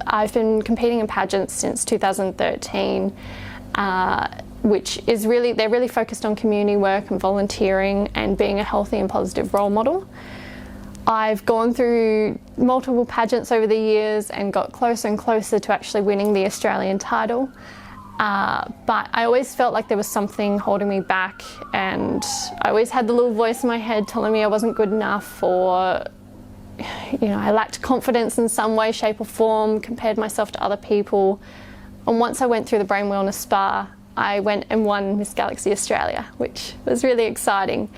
I've been competing in pageants since 2013, which is they're really focused on community work and volunteering and being a healthy and positive role model. I've gone through multiple pageants over the years and got closer and closer to actually winning the Australian title. But I always felt like there was something holding me back, and I always had the little voice in my head telling me I wasn't good enough, or I lacked confidence in some way, shape or form, compared myself to other people. And once I went through the Brain Wellness Spa, I went and won Miss Galaxy Australia, which was really exciting.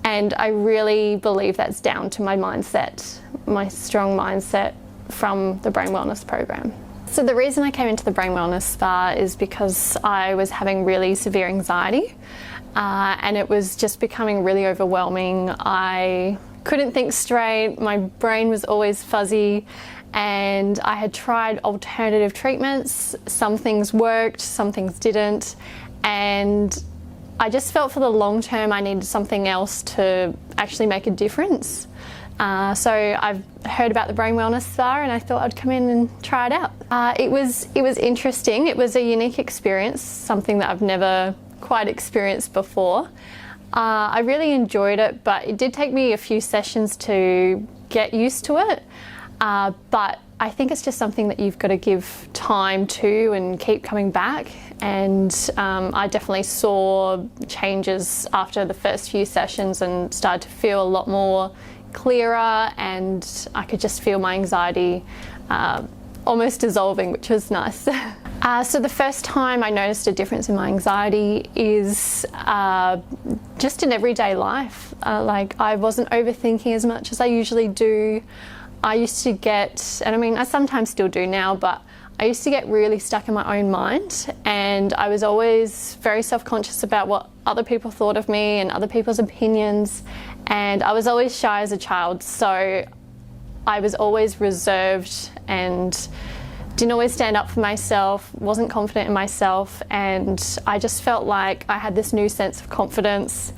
And I really believe that's down to my mindset, my strong mindset from the Brain Wellness program. So the reason I came into the Brain Wellness Spa is because I was having really severe anxiety, and it was just becoming really overwhelming. I couldn't think straight, my brain was always fuzzy, and I had tried alternative treatments. Some things worked, some things didn't, and I just felt for the long term I needed something else to actually make a difference. So I've heard about the Brain Wellness Spa and I thought I'd come in and try it out. It was interesting. It was a unique experience, something that I've never quite experienced before. I really enjoyed it, but it did take me a few sessions to get used to it. But I think it's just something that you've got to give time to and keep coming back. And I definitely saw changes after the first few sessions and started to feel a lot more clearer, and I could just feel my anxiety almost dissolving, which was nice. So the first time I noticed a difference in my anxiety is just in everyday life. Like, I wasn't overthinking as much as I usually do. I used to get, and I mean I sometimes still do now, but I used to get really stuck in my own mind, and I was always very self-conscious about what other people thought of me and other people's opinions, and I was always shy as a child, so I was always reserved and didn't always stand up for myself, wasn't confident in myself, and I just felt like I had this new sense of confidence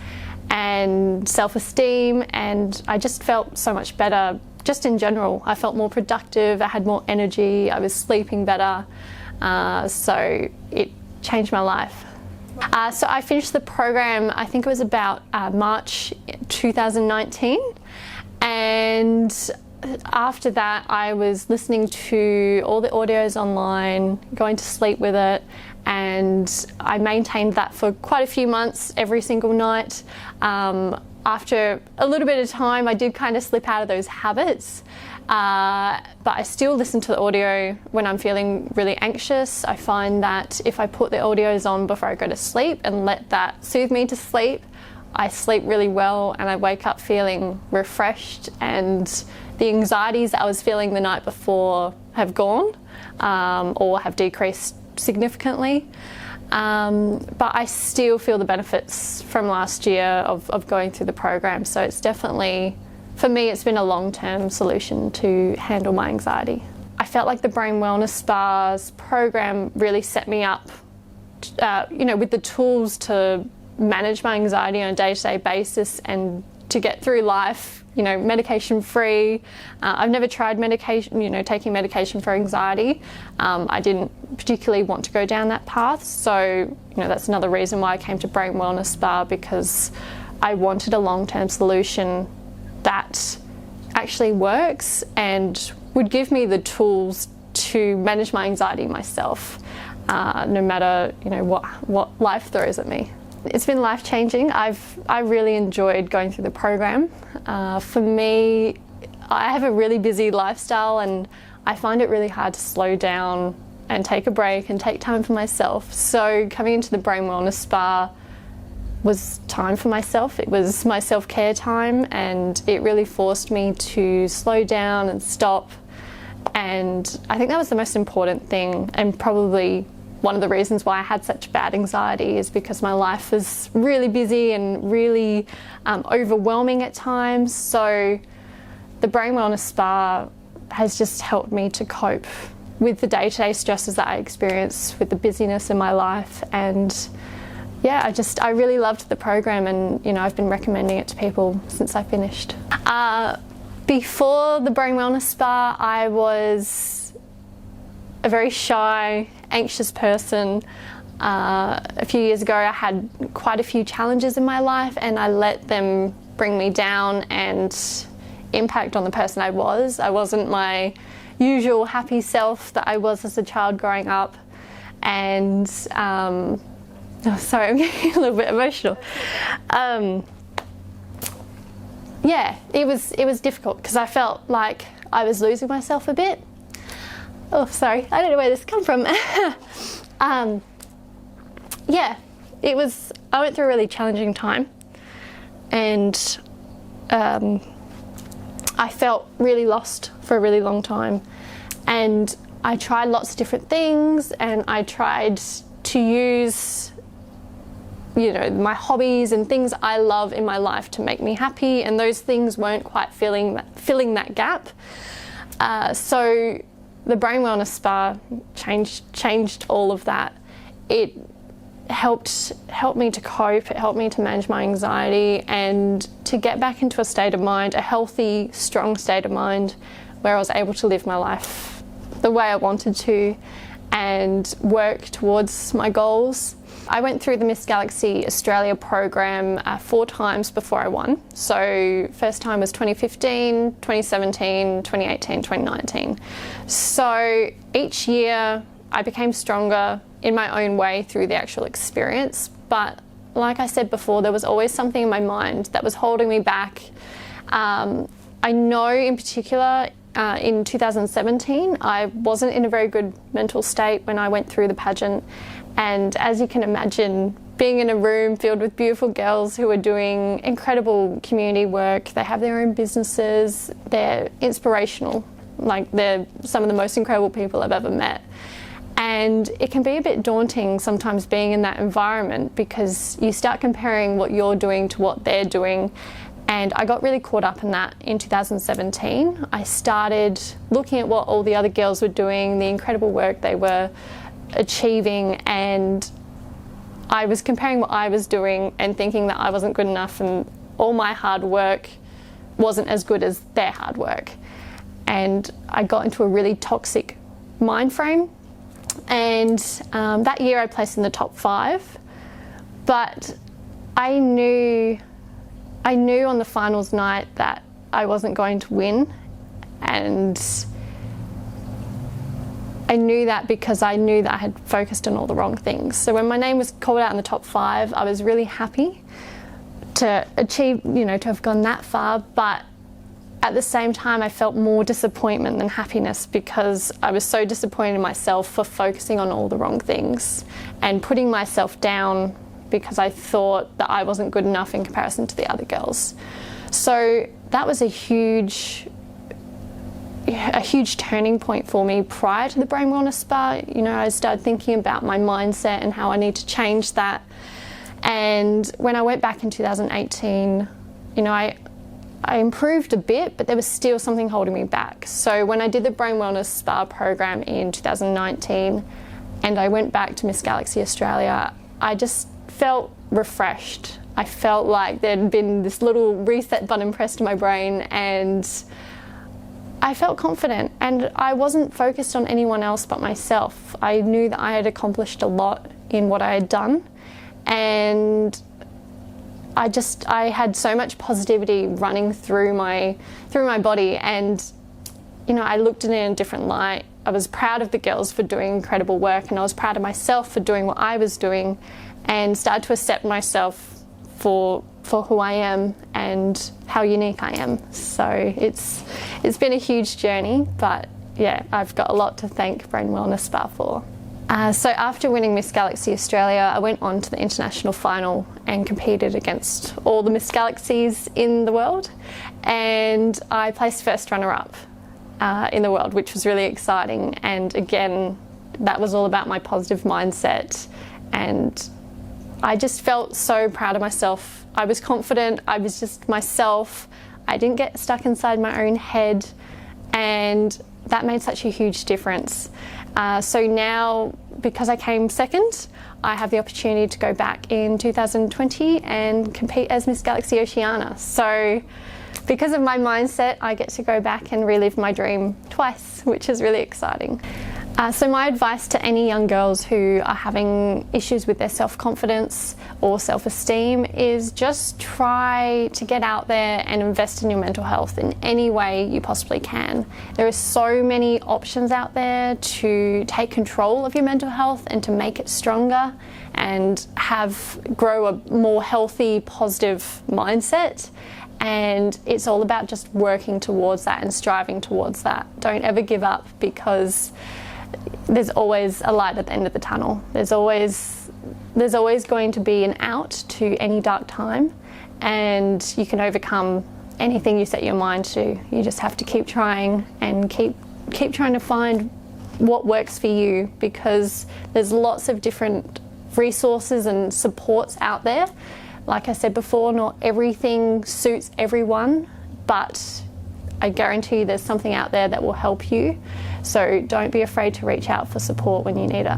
and self-esteem, and I just felt so much better. Just in general, I felt more productive, I had more energy, I was sleeping better, so it changed my life. So I finished the program, I think it was about March 2019, and after that I was listening to all the audios online, going to sleep with it, and I maintained that for quite a few months every single night. After a little bit of time, I did kind of slip out of those habits, but I still listen to the audio when I'm feeling really anxious. I find that if I put the audios on before I go to sleep and let that soothe me to sleep, I sleep really well and I wake up feeling refreshed, and the anxieties that I was feeling the night before have gone or have decreased significantly. But I still feel the benefits from last year of going through the program, so it's definitely, for me, it's been a long-term solution to handle my anxiety. I felt like the Brain Wellness Spa's program really set me up, with the tools to manage my anxiety on a day-to-day basis and to get through life, medication-free. I've never tried medication, taking medication for anxiety. I didn't particularly want to go down that path, so that's another reason why I came to Brain Wellness Spa, because I wanted a long-term solution that actually works and would give me the tools to manage my anxiety myself, no matter what life throws at me. It's been life-changing. I really enjoyed going through the program. For me, I have a really busy lifestyle and I find it really hard to slow down and take a break and take time for myself. So coming into the Brain Wellness Spa was time for myself. It was my self-care time, and it really forced me to slow down and stop. And I think that was the most important thing, and probably one of the reasons why I had such bad anxiety is because my life was really busy and really overwhelming at times. So the Brain Wellness Spa has just helped me to cope with the day-to-day stresses that I experience with the busyness in my life. And yeah, I really loved the program, and I've been recommending it to people since I finished. Before the Brain Wellness Spa, I was a very shy, anxious person. A few years ago I had quite a few challenges in my life, and I let them bring me down and impact on the person I was. I wasn't my usual happy self that I was as a child growing up. And sorry, I'm getting a little bit emotional. Yeah, it was difficult because I felt like I was losing myself a bit. Oh, sorry, I don't know where this come from. Yeah, I went through a really challenging time, and I felt really lost for a really long time, and I tried lots of different things, and I tried to use, you know, my hobbies and things I love in my life to make me happy, and those things weren't quite filling that gap. So the Brain Wellness Spa changed all of that. It helped me to cope, it helped me to manage my anxiety and to get back into a state of mind, a healthy, strong state of mind, where I was able to live my life the way I wanted to and work towards my goals. I went through the Miss Galaxy Australia program 4 times before I won. So first time was 2015, 2017, 2018, 2019. So each year I became stronger in my own way through the actual experience. But like I said before, there was always something in my mind that was holding me back. I know in particular in 2017, I wasn't in a very good mental state when I went through the pageant. And as you can imagine, being in a room filled with beautiful girls who are doing incredible community work, they have their own businesses, they're inspirational, like they're some of the most incredible people I've ever met. And it can be a bit daunting sometimes being in that environment because you start comparing what you're doing to what they're doing. And I got really caught up in that in 2017. I started looking at what all the other girls were doing, the incredible work they were achieving, and I was comparing what I was doing and thinking that I wasn't good enough and all my hard work wasn't as good as their hard work. And I got into a really toxic mind frame. And that year I placed in the top 5, but I knew on the finals night that I wasn't going to win, and I knew that because I knew that I had focused on all the wrong things. So when my name was called out in the top 5, I was really happy to achieve, to have gone that far, but at the same time I felt more disappointment than happiness because I was so disappointed in myself for focusing on all the wrong things and putting myself down because I thought that I wasn't good enough in comparison to the other girls. So that was a huge turning point for me prior to the Brain Wellness Spa. I started thinking about my mindset and how I need to change that. And when I went back in 2018, I improved a bit, but there was still something holding me back. So when I did the Brain Wellness Spa program in 2019 and I went back to Miss Galaxy Australia, I just felt refreshed. I felt like there'd been this little reset button pressed to my brain, and I felt confident, and I wasn't focused on anyone else but myself. I knew that I had accomplished a lot in what I had done, and I had so much positivity running through my body, and I looked at it in a different light. I was proud of the girls for doing incredible work, and I was proud of myself for doing what I was doing, and started to accept myself for who I am and how unique I am. So it's been a huge journey, but yeah, I've got a lot to thank Brain Wellness Spa for. So after winning Miss Galaxy Australia, I went on to the international final and competed against all the Miss Galaxies in the world, and I placed first runner-up in the world, which was really exciting. And again, that was all about my positive mindset, and I just felt so proud of myself. I was confident, I was just myself. I didn't get stuck inside my own head, and that made such a huge difference. So now, because I came second, I have the opportunity to go back in 2020 and compete as Miss Galaxy Oceania. So because of my mindset, I get to go back and relive my dream twice, which is really exciting. So my advice to any young girls who are having issues with their self-confidence or self-esteem is just try to get out there and invest in your mental health in any way you possibly can. There are so many options out there to take control of your mental health and to make it stronger and grow a more healthy, positive mindset. And it's all about just working towards that and striving towards that. Don't ever give up, because there's always a light at the end of the tunnel. There's always going to be an out to any dark time, and you can overcome anything you set your mind to. You just have to keep trying and keep trying to find what works for you, because there's lots of different resources and supports out there. Like I said before, not everything suits everyone, but I guarantee you there's something out there that will help you. So don't be afraid to reach out for support when you need it.